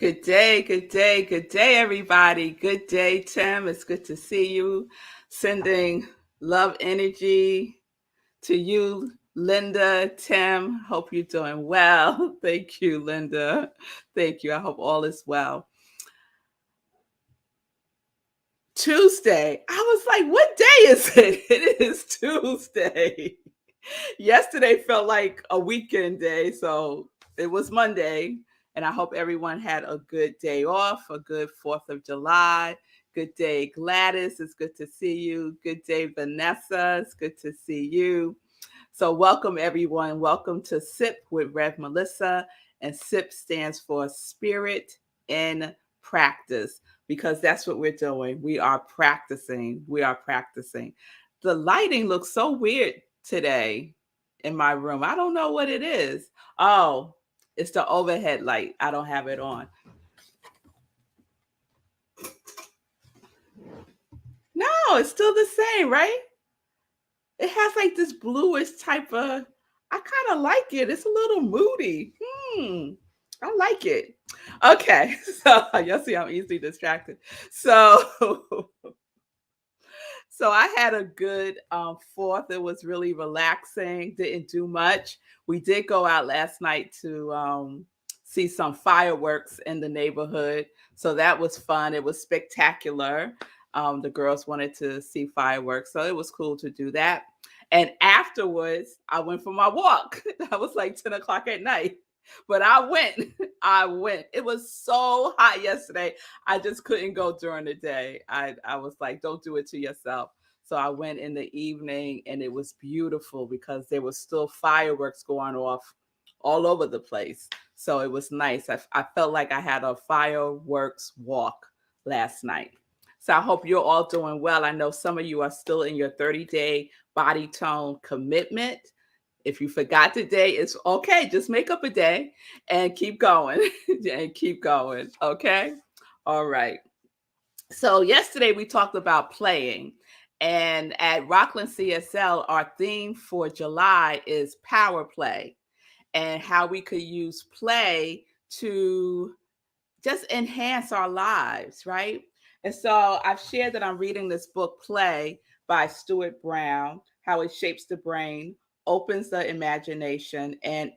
Good day, good day, good day, everybody. Good day, Tim. It's good to see you. Sending love energy to you, Linda, Tim. Hope you're doing well. Thank you, Linda. Thank you. I hope all is well. Tuesday. I was like, what day is it? It is Tuesday. Yesterday felt like a weekend day, so it was Monday. And I hope everyone had a good day off, a good 4th of July. Good day, Gladys. It's good to see you. Good day, Vanessa. It's good to see you. So, welcome, everyone. Welcome to SIP with Rev Melissa. And SIP stands for Spirit in Practice, because that's what we're doing. We are practicing. We are practicing. The lighting looks so weird today in my room. I don't know what it is. Oh, it's the overhead light. I don't have it on. No, it's still the same, right? It has like this bluish type of, I kind of like it. It's a little moody. I like it. Okay. So you'll see I'm easily distracted. So So I had a good 4th. It was really relaxing. Didn't do much. We did go out last night to see some fireworks in the neighborhood. So that was fun. It was spectacular. The girls wanted to see fireworks. So it was cool to do that. And afterwards, I went for my walk. That was like 10 o'clock at night. But I went. I went. It was so hot yesterday. I just couldn't go during the day. I was like, don't do it to yourself. So I went in the evening and it was beautiful because there was still fireworks going off all over the place. So it was nice. I felt like I had a fireworks walk last night. So I hope you're all doing well. I know some of you are still in your 30-day body tone commitment. If you forgot today, it's okay. Just make up a day and keep going and keep going. Okay. All right. So yesterday we talked about playing, and at Rockland CSL, our theme for July is power play and how we could use play to just enhance our lives, right? And so I've shared that I'm reading this book, Play, by Stuart Brown, how it shapes the brain, opens the imagination, and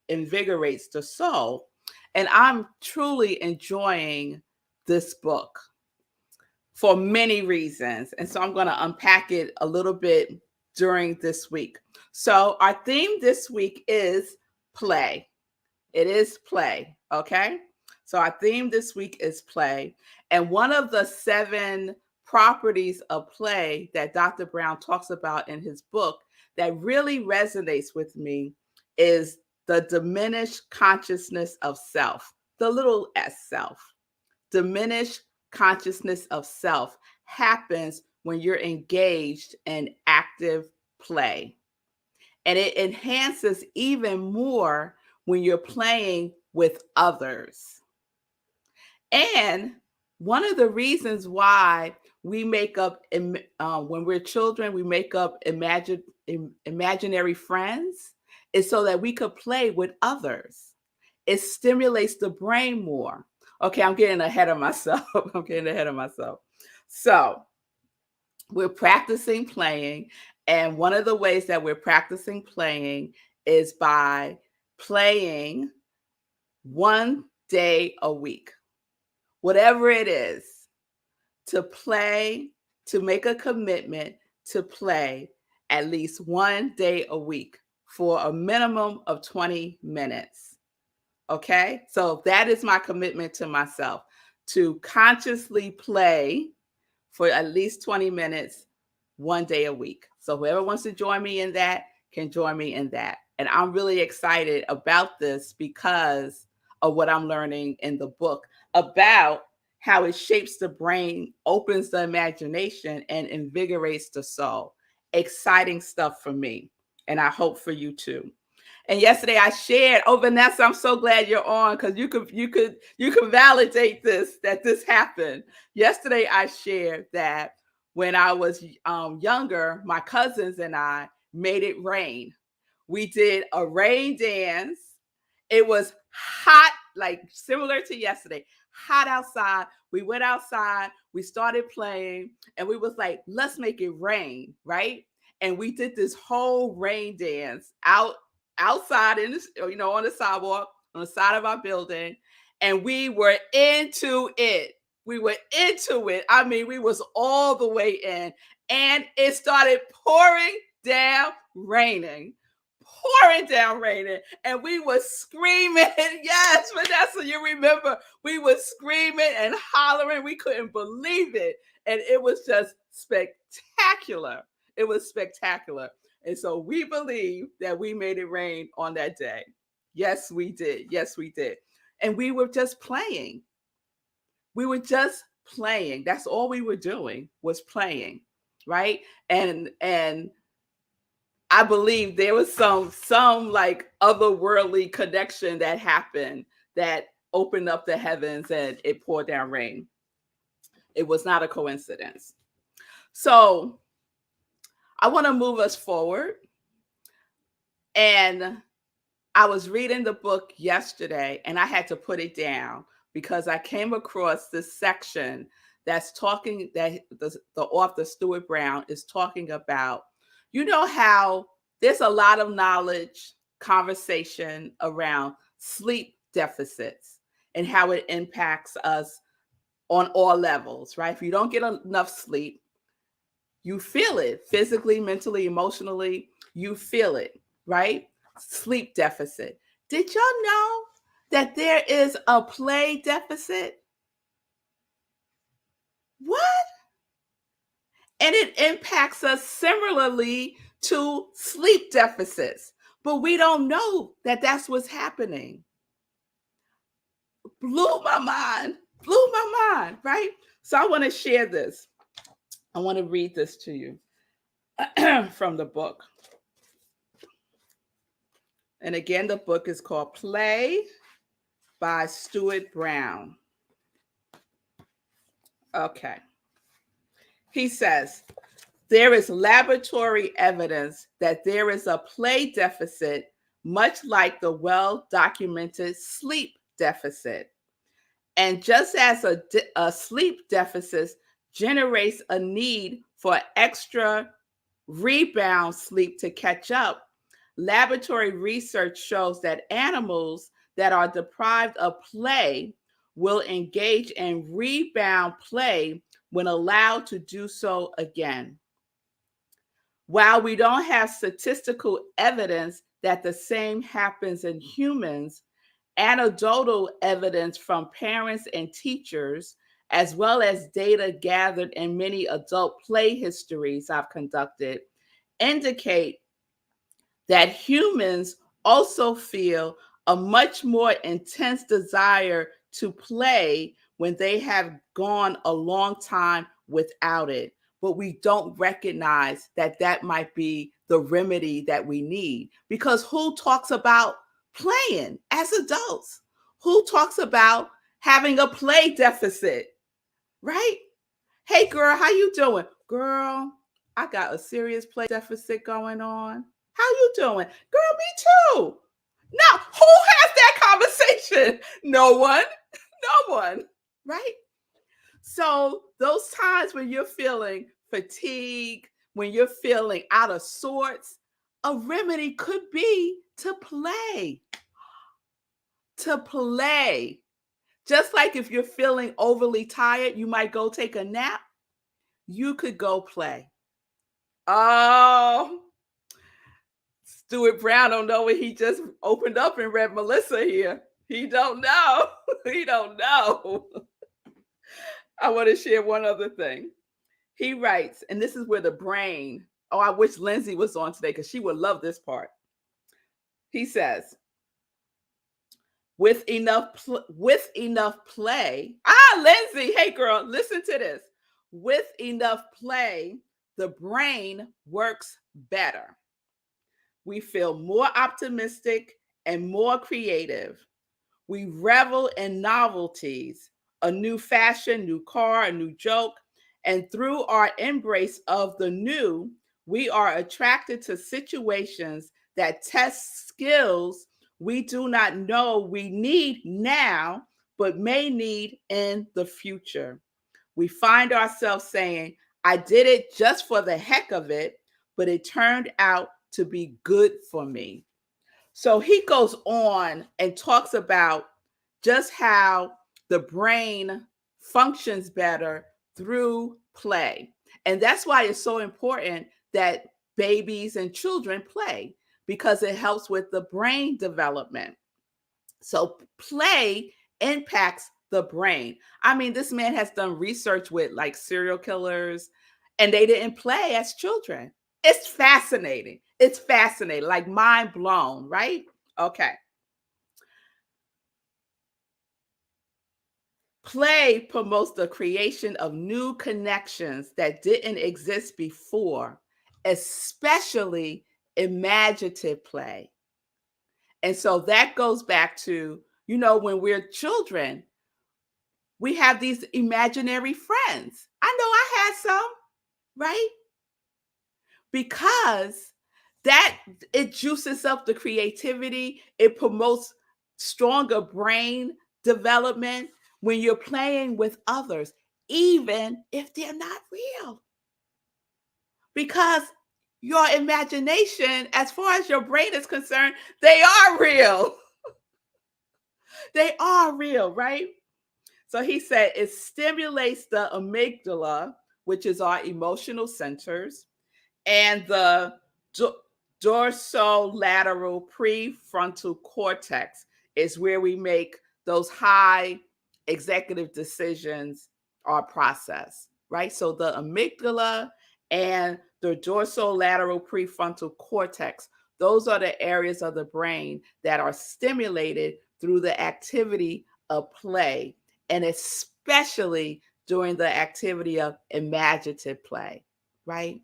invigorates the soul. And I'm truly enjoying this book for many reasons. And so I'm going to unpack it a little bit during this week. So our theme this week is play. It is play. Okay. So our theme this week is play. And one of the 7 properties of play that Dr. Brown talks about in his book that really resonates with me is the diminished consciousness of self, the little s self. Diminished consciousness of self happens when you're engaged in active play. And it enhances even more when you're playing with others. And one of the reasons why we make up, when we're children, we make up imaginary friends is so that we could play with others. It stimulates the brain more. Okay, I'm getting ahead of myself. I'm getting ahead of myself. So we're practicing playing. And one of the ways that we're practicing playing is by playing one day a week, whatever it is, to play, to make a commitment to play at least one day a week for a minimum of 20 minutes. Okay, so that is my commitment to myself, to consciously play for at least 20 minutes one day a week. So whoever wants to join me in that can join me in that. And I'm really excited about this because of what I'm learning in the book about how it shapes the brain, opens the imagination, and invigorates the soul. Exciting stuff for me. And I hope for you too. And yesterday I shared, oh Vanessa, I'm so glad you're on because you could validate this, that this happened. Yesterday I shared that when I was younger, my cousins and I made it rain. We did a rain dance. It was hot like similar to yesterday, hot outside. We went outside, we started playing, and we was like, let's make it rain, right? And we did this whole rain dance outside in this, on the sidewalk, on the side of our building, and we were into it. We were into it. I mean, we was all the way in, and it started pouring down raining, pouring down raining, and we was screaming. Yes, Vanessa, you remember we was screaming and hollering. We couldn't believe it, and it was just spectacular. It was spectacular. And so we believe that we made it rain on that day. Yes, we did. Yes, we did. And we were just playing. We were just playing. That's all we were doing, was playing, right? And I believe there was some like otherworldly connection that happened that opened up the heavens and it poured down rain. It was not a coincidence. So I want to move us forward. And I was reading the book yesterday and I had to put it down because I came across this section that's talking, that the author Stuart Brown is talking about, how there's a lot of knowledge, conversation around sleep deficits and how it impacts us on all levels, right? If you don't get enough sleep, you feel it physically, mentally, emotionally, you feel it, right? Sleep deficit. Did y'all know that there is a play deficit? What? And it impacts us similarly to sleep deficits, but we don't know that that's what's happening. Blew my mind, right? So I want to share this. I want to read this to you from the book. And again, the book is called Play by Stuart Brown. Okay. He says, there is laboratory evidence that there is a play deficit, much like the well-documented sleep deficit. And just as a sleep deficit generates a need for extra rebound sleep to catch up, laboratory research shows that animals that are deprived of play will engage in rebound play when allowed to do so again. While we don't have statistical evidence that the same happens in humans, anecdotal evidence from parents and teachers, as well as data gathered in many adult play histories I've conducted, indicate that humans also feel a much more intense desire to play when they have gone a long time without it. But we don't recognize that that might be the remedy that we need. Because who talks about playing as adults? Who talks about having a play deficit, right? Hey girl, how you doing? Girl, I got a serious play deficit going on. How you doing? Girl, me too. Now, who has that conversation? No one. No one, right? So those times when you're feeling fatigued, when you're feeling out of sorts, a remedy could be to play. To play. Just like if you're feeling overly tired, you might go take a nap. You could go play. Oh, Stuart Brown don't know what he just opened up and read Melissa here. He don't know. He don't know. I want to share one other thing. He writes, and this is where the brain, oh, I wish Lindsay was on today because she would love this part. He says, with enough play, Lindsay, hey girl, listen to this. With enough play, the brain works better. We feel more optimistic and more creative. We revel in novelties, a new fashion, new car, a new joke. And through our embrace of the new, we are attracted to situations that test skills we do not know we need now, but may need in the future. We find ourselves saying, I did it just for the heck of it, but it turned out to be good for me. So he goes on and talks about just how the brain functions better through play. And that's why it's so important that babies and children play, because it helps with the brain development. So play impacts the brain. I mean, this man has done research with like serial killers, and they didn't play as children. It's fascinating. It's fascinating, like mind blown, right? Okay. Play promotes the creation of new connections that didn't exist before, especially imaginative play. And so that goes back to, when we're children, we have these imaginary friends. I know I had some, right? Because that it juices up the creativity, it promotes stronger brain development when you're playing with others, even if they're not real. Because your imagination, as far as your brain is concerned, they are real. They are real, right? So he said it stimulates the amygdala, which is our emotional centers, and the dorsolateral prefrontal cortex is where we make those high executive decisions are processed, right? So the amygdala and the dorsolateral prefrontal cortex, those are the areas of the brain that are stimulated through the activity of play, and especially during the activity of imaginative play, right?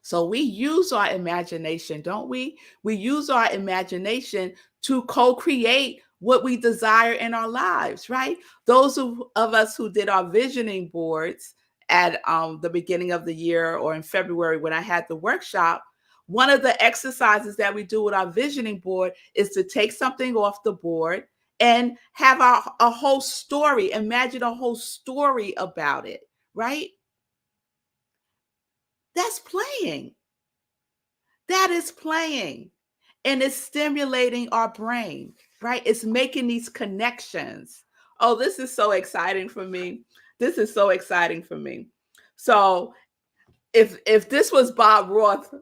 So we use our imagination, don't we? We use our imagination to co-create what we desire in our lives, right? Those of us who did our visioning boards at the beginning of the year or in February when I had the workshop, one of the exercises that we do with our visioning board is to take something off the board and have a whole story, imagine a whole story about it, right? That's playing. That is playing, and it's stimulating our brain, right? It's making these connections. Oh, this is so exciting for me. This is so exciting for me. So if this was Bob Roth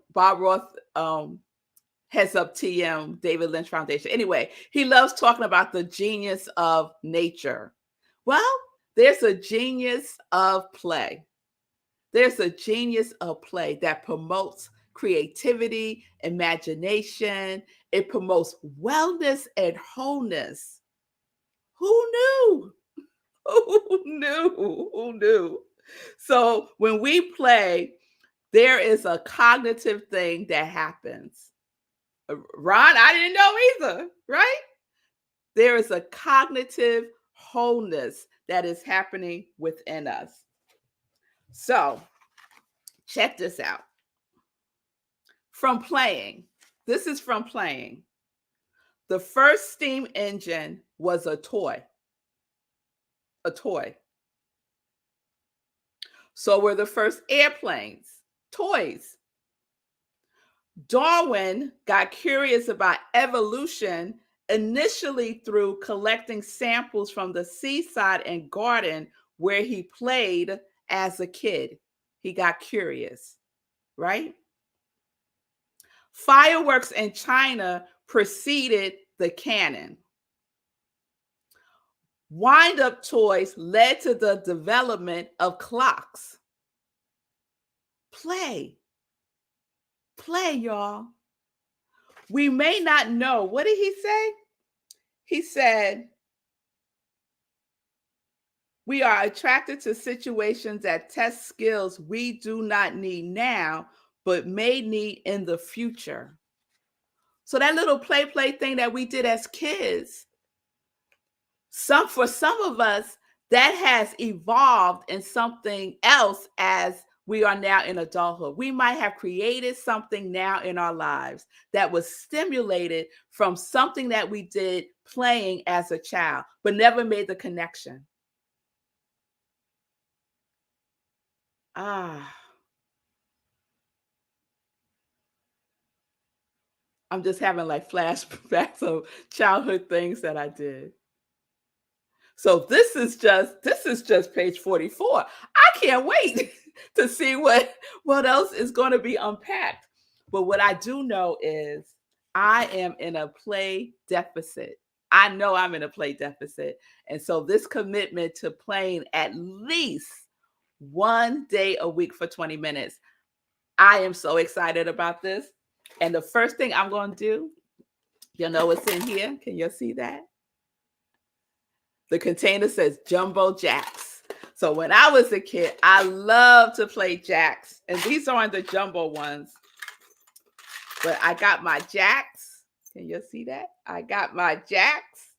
heads up TM, David Lynch Foundation. Anyway, he loves talking about the genius of nature. Well, there's a genius of play. There's a genius of play that promotes creativity, imagination. It promotes wellness and wholeness. Who knew? Who knew? Who knew? So when we play, there is a cognitive thing that happens. Ron, I didn't know either, right? There is a cognitive wholeness that is happening within us. So check this out. From playing, this is from playing. The first steam engine was a toy. A toy. So were the first airplanes, toys. Darwin got curious about evolution initially through collecting samples from the seaside and garden where he played as a kid. He got curious, right? Fireworks in China preceded the cannon. Wind-up toys led to the development of clocks. Play. Play, y'all. We may not know. What did he say? He said, we are attracted to situations that test skills we do not need now, but may need in the future. So that little play thing that we did as kids, for some of us, that has evolved in something else as we are now in adulthood. We might have created something now in our lives that was stimulated from something that we did playing as a child, but never made the connection. Ah, I'm just having like flashbacks of childhood things that I did. So this is just page 44. I can't wait to see what else is going to be unpacked. But what I do know is I am in a play deficit. I know I'm in a play deficit. And so this commitment to playing at least one day a week for 20 minutes, I am so excited about this. And the first thing I'm going to do, you know what's in here? Can you see that? The container says Jumbo Jacks. So when I was a kid, I loved to play jacks. And these aren't the jumbo ones, but I got my jacks. Can you see that? I got my jacks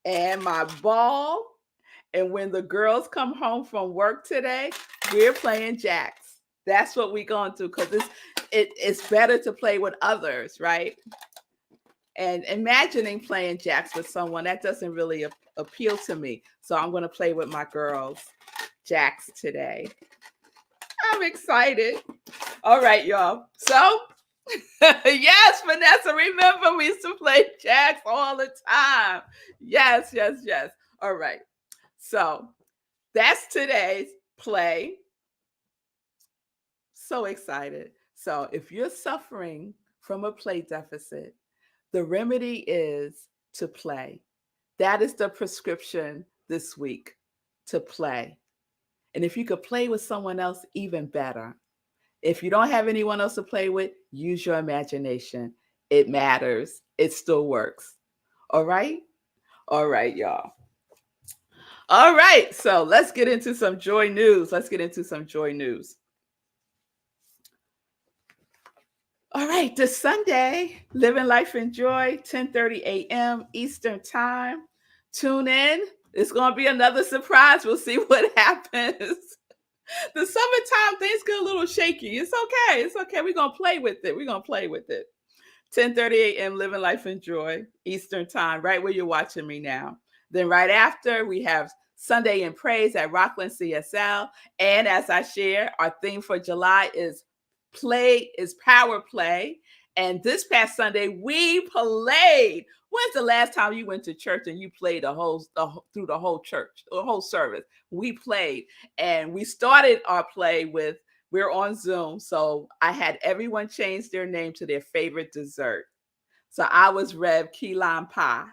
and my ball. And when the girls come home from work today, we're playing jacks. That's what we're going to do because it's better to play with others, right? And imagining playing jacks with someone, that doesn't really appeal to me. So I'm going to play with my girls jacks today. I'm excited. All right, y'all. So, yes, Vanessa, remember we used to play jacks all the time. Yes, yes, yes. All right. So that's today's play. So excited. So if you're suffering from a play deficit, the remedy is to play. That is the prescription this week, to play. And if you could play with someone else, even better. If you don't have anyone else to play with, use your imagination. It matters. It still works. All right? All right, y'all. All right. So let's get into some joy news. All right, this Sunday, Living Life in Joy, 10:30 a.m. Eastern Time. Tune in. It's going to be another surprise. We'll see what happens. The summertime, things get a little shaky. It's okay. It's okay. We're going to play with it. 10:30 a.m. Living Life in Joy, Eastern Time, right where you're watching me now. Then right after, we have Sunday in Praise at Rockland CSL. And as I share, our theme for July is power play. And this past Sunday, we played. When's the last time you went to church and you played through the whole church, the whole service? We played. And we started our play with, we're on Zoom. So I had everyone change their name to their favorite dessert. So I was Rev Key Lime Pie.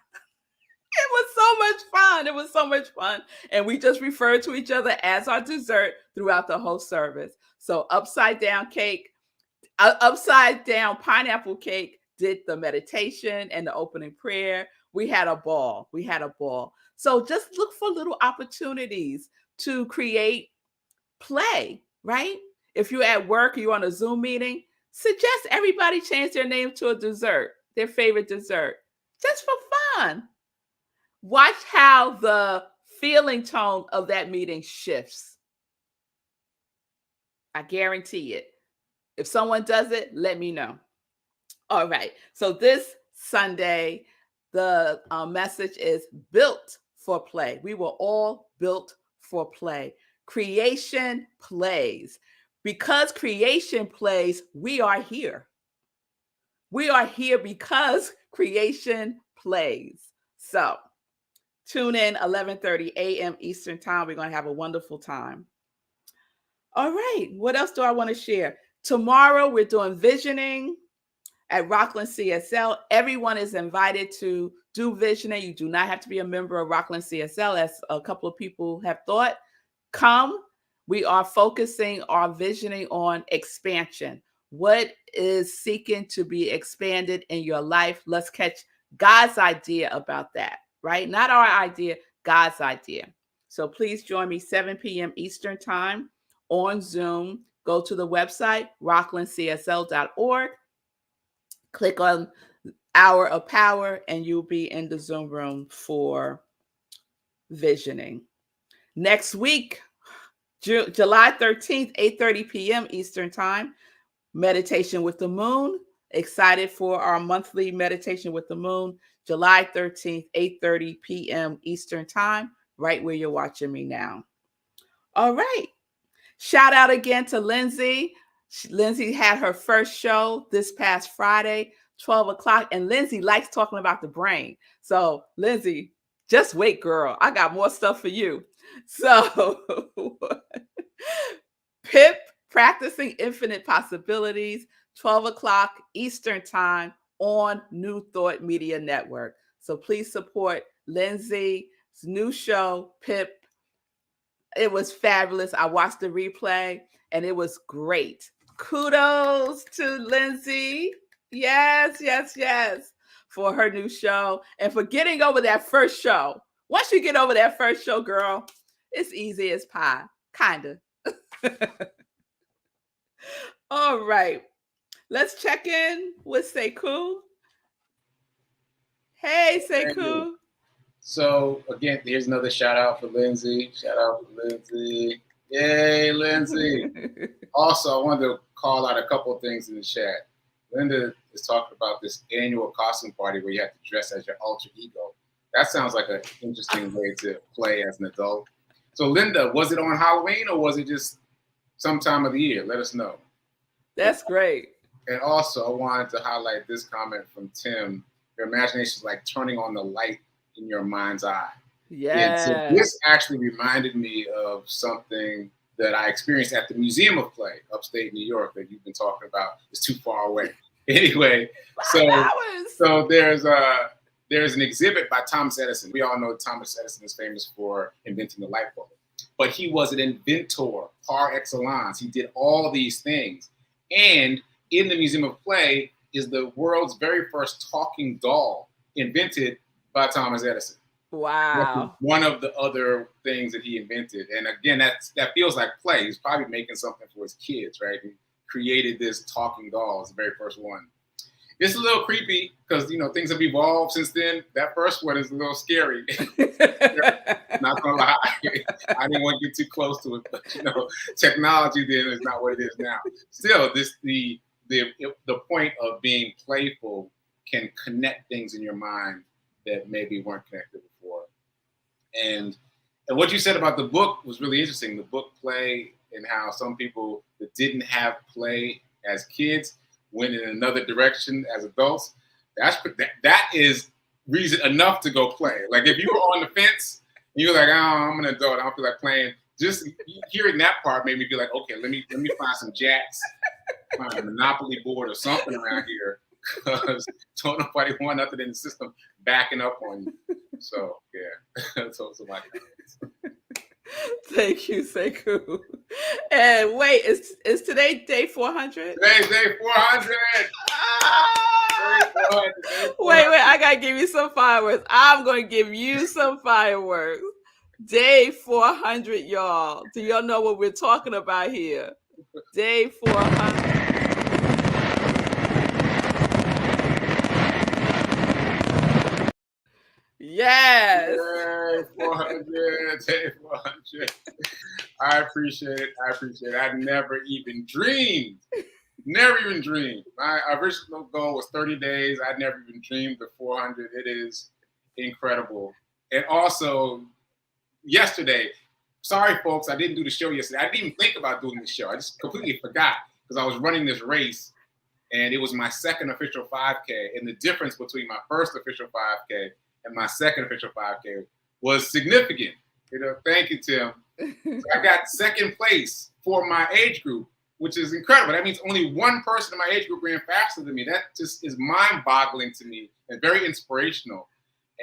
It was so much fun. And we just referred to each other as our dessert throughout the whole service. So upside down pineapple cake did the meditation and the opening prayer. We had a ball. So just look for little opportunities to create play, right? If you're at work, you're on a Zoom meeting, suggest everybody change their name to a dessert, their favorite dessert, just for fun. Watch how the feeling tone of that meeting shifts. I guarantee it. If someone does it, let me know. All right. So this Sunday, the message is built for play. We were all built for play. Creation plays. Because creation plays, we are here. We are here because creation plays. So tune in 11:30 a.m. Eastern Time. We're going to have a wonderful time. All right. What else do I want to share? Tomorrow, we're doing visioning at Rockland CSL. Everyone is invited to do visioning. You do not have to be a member of Rockland CSL, as a couple of people have thought. Come. We are focusing our visioning on expansion. What is seeking to be expanded in your life? Let's catch God's idea about that, right? Not our idea, God's idea. So please join me 7 p.m. Eastern Time on Zoom. Go to the website, rocklandcsl.org. Click on Hour of Power, and you'll be in the Zoom room for visioning. Next week, July 13th, 8:30 p.m. Eastern Time, Meditation with the Moon. Excited for our monthly Meditation with the Moon, July 13th, 8:30 p.m. Eastern Time, right where you're watching me now. All right. Shout out again to Lindsay. Lindsay had her first show this past Friday, 12 o'clock. And Lindsay likes talking about the brain. So, Lindsay, just wait, girl. I got more stuff for you. So, PIP, Practicing Infinite Possibilities, 12 o'clock Eastern Time on New Thought Media Network. So, please support Lindsay's new show, PIP. It was fabulous. I watched the replay and it was great. Kudos to Lindsay. Yes, yes, yes. For her new show and for getting over that first show. Once you get over that first show, girl, it's easy as pie. Kinda. All right. Let's check in with Sekou. Hey, Sekou. So again, here's another shout out for Lindsay. Shout out for Lindsay. Yay, Lindsay. Also, I wanted to call out a couple of things in the chat. Linda is talking about this annual costume party where you have to dress as your alter ego. That sounds like an interesting way to play as an adult. So Linda, was it on Halloween or was it just some time of the year? Let us know. That's great. And also, I wanted to highlight this comment from Tim. Your imagination is like turning on the light in your mind's eye. Yeah. So this actually reminded me of something that I experienced at the Museum of Play, upstate New York, that you've been talking about. It's too far away. Anyway, so there's an exhibit by Thomas Edison. We all know Thomas Edison is famous for inventing the light bulb, but he was an inventor par excellence. He did all these things, and in the Museum of Play is the world's very first talking doll invented by Thomas Edison. Wow. One of the other things that he invented. And again, that feels like play. He's probably making something for his kids, right? He created this talking doll, the very first one. It's a little creepy because, things have evolved since then. That first one is a little scary. Not gonna lie. I didn't want to get too close to it, but technology then is not what it is now. Still, the point of being playful can connect things in your mind that maybe weren't connected before. And what you said about the book was really interesting. The book Play, and how some people that didn't have play as kids went in another direction as adults. That is reason enough to go play. Like if you were on the fence and you're like, oh, I'm an adult, I don't feel like playing. Just hearing that part made me be like, okay, let me find some jacks, find a Monopoly board or something around here. Because don't nobody want nothing in the system backing up on you. So yeah, those are my comments. Thank you, Sekou. And wait, is today day 400? Today's day 400. Wait, I gotta give you some fireworks. I'm gonna give you some fireworks. Day 400, y'all. Do y'all know what we're talking about here? Day 400. Yes. Day 400. Day 400. I appreciate it. I never even dreamed. My original goal was 30 days. I never even dreamed of 400. It is incredible. And also, yesterday, sorry, folks, I didn't do the show yesterday. I didn't even think about doing the show. I just completely forgot because I was running this race, and it was my second official 5K. And the difference between my first official 5K and my second official 5K was significant. Thank you, Tim. So I got second place for my age group, which is incredible. That means only one person in my age group ran faster than me. That just is mind-boggling to me and very inspirational,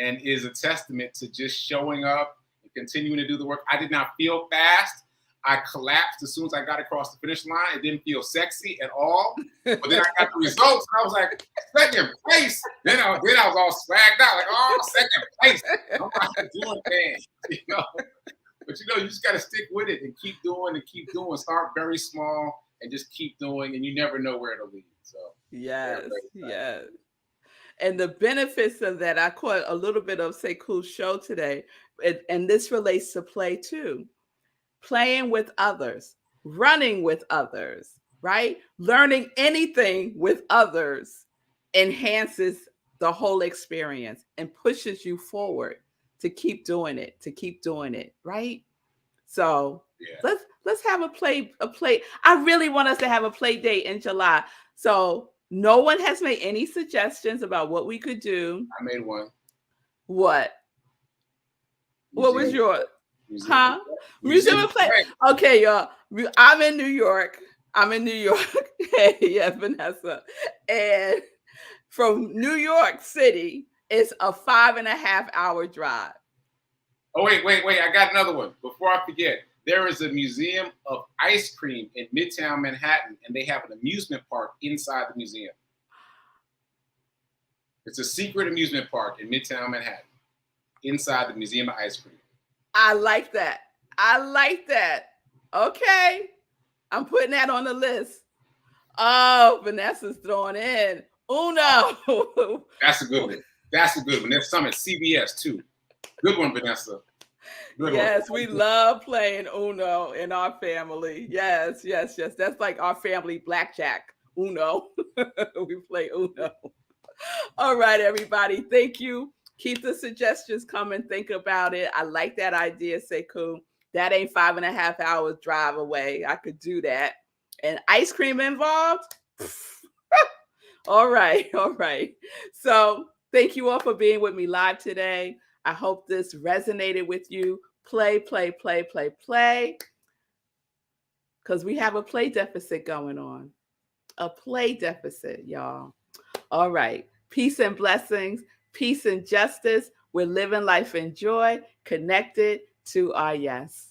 and is a testament to just showing up and continuing to do the work. I did not feel fast. I collapsed as soon as I got across the finish line. It didn't feel sexy at all. But then I got the results, and I was like, second place. Then I was all swagged out, like, oh, second place. I'm not doing things, But you just got to stick with it and keep doing. Start very small and just keep doing, and you never know where it'll lead. So yes. And the benefits of that, I caught a little bit of Sekou's show today, and this relates to play too. playing with others, running with others, right? Learning anything with others enhances the whole experience and pushes you forward to keep doing it, right? So Yeah. let's have a play. I really want us to have a play date in July. So no one has made any suggestions about what we could do. I made one. What? What was Museum. your Museum. huh? Museum Museum. of play. Okay, y'all. I'm in New York. I'm in New York. Yes, Vanessa. And from New York City, it's a 5.5 hour drive. Oh, wait. I got another one. Before I forget, there is a museum of ice cream in Midtown Manhattan, and they have an amusement park inside the museum. It's a secret amusement park in Midtown Manhattan, inside the Museum of Ice Cream. I like that. I like that. Okay. I'm putting that on the list. Oh, Vanessa's throwing in Uno. That's a good one. That's a good one. There's some at CBS too. Good one, Vanessa. Good one. Yes, we love playing Uno in our family. Yes. That's like our family blackjack. Uno. We play Uno. All right, everybody. Thank you. Keep the suggestions coming. Think about it. I like that idea, Sekou. That ain't 5.5 hours drive away. I could do that. And ice cream involved? All right. So thank you all for being with me live today. I hope this resonated with you. Play. Because we have a play deficit going on. A play deficit, y'all. All right. Peace and blessings, peace and justice. We're living life in joy, connected to our yes.